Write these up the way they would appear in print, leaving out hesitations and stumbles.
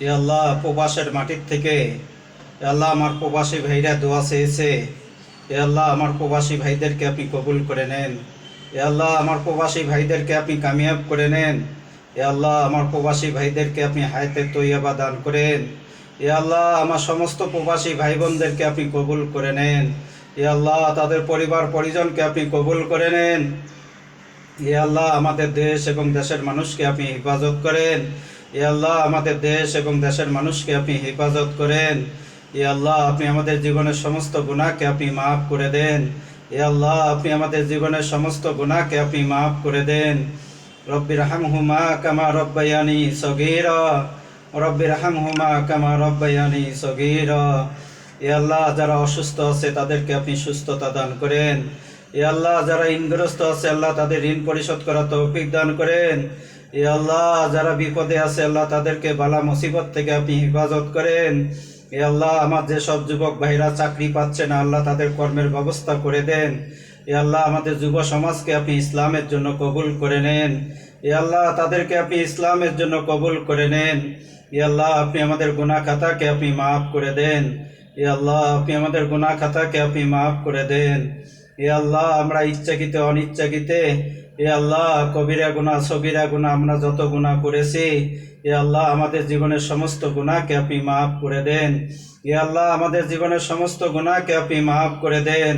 এ আল্লাহ, প্রবাসের মাটির থেকে এ আল্লাহ আমার প্রবাসী ভাইরা দোয়া চেয়েছে। এ আল্লাহ, আমার প্রবাসী ভাইদেরকে আপনি কবুল করে নেন। এ আল্লাহ, আমার প্রবাসী ভাইদেরকে আপনি কামিয়াব করে নেন। এ আল্লাহ, আমার প্রবাসী ভাইদেরকে আপনি হায়াতে তৈয়বা দান করেন। এ আল্লাহ, আমার সমস্ত প্রবাসী ভাই বোনদেরকে আপনি কবুল করে নেন। এ আল্লাহ, তাদের পরিবার পরিজনকে আপনি কবুল করে নেন। এ আল্লাহ, আমাদের দেশ এবং দেশের মানুষকে আপনি হেফাজত করেন। এ আল্লাহ, আমাদের দেশ এবং দেশের মানুষকে আপনি হেফাজত করেন। এ আল্লাহ, আপনি আমাদের জীবনের সমস্ত গুনাহকে আপনি মাফ করে দেন। এ আল্লাহ, আপনি আমাদের জীবনের সমস্ত গুনাহকে আপনি মাফ করে দেন। রব্বির হামহুমা কামা রব্বায়ানি সগীরা। রব্বির হামহুমা কামা রব্বায়ানি সগীরা। এ আল্লাহ, যারা অসুস্থ আছে তাদেরকে আপনি সুস্থতা দান করেন। এ আল্লাহ, যারা ঋণগ্রস্ত আছে আল্লাহ তাদের ঋণ পরিশোধ করার তৌফিক দান করেন। এ আল্লাহ, যারা বিপদে আছে আল্লাহ তাদেরকে বালা মুসিবত থেকে আপনি হেফাজত করেন। এ আল্লাহ, আমার যেসব যুবক ভাইরা চাকরি পাচ্ছে না আল্লাহ তাদের কর্মের ব্যবস্থা করে দেন। এ আল্লাহ, আমাদের যুব সমাজকে আপনি ইসলামের জন্য কবুল করে নেন। এ আল্লাহ, তাদেরকে আপনি ইসলামের জন্য কবুল করে নেন। এ আল্লাহ, আপনি আমাদের গুনাহ খাতাকে আপনি মাফ করে দেন। এ আল্লাহ, আপনি আমাদের গুনাহ খাতাকে আপনি মাফ করে দেন। এ আল্লাহ, আমরা ইচ্ছাকৃত অনিচ্ছাকৃতে এ আল্লাহ কবিরা গুনাহ সগীরা গুনাহ আমরা যত গুনাহ করেছি, এ আল্লাহ, আমাদের জীবনের সমস্ত গুনাহকে আপনি মাফ করে দেন। এ আল্লাহ, আমাদের জীবনের সমস্ত গুনাহকে আপনি মাফ করে দেন।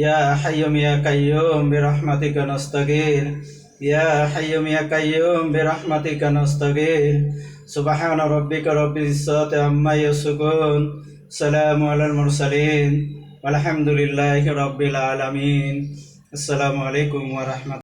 ইয়া হাইয়ুম ইয়া কাইয়ুম বিরহমাতিকা নাস্তাগীর। ইয়া হাইয়ুম ইয়া কাইয়ুম বিরহমাতিকা নাস্তাগীর। সুবহানা রাব্বিকা রাব্বিল ইজ্জাতি আম্মা ইয়াসিফুন। সালামু আলাল মুরসালিন। আলহামদুলিল্লাহি রাব্বিল আলামিন। আসসালামু আলাইকুম ওয়া রাহমাতুল্লাহ।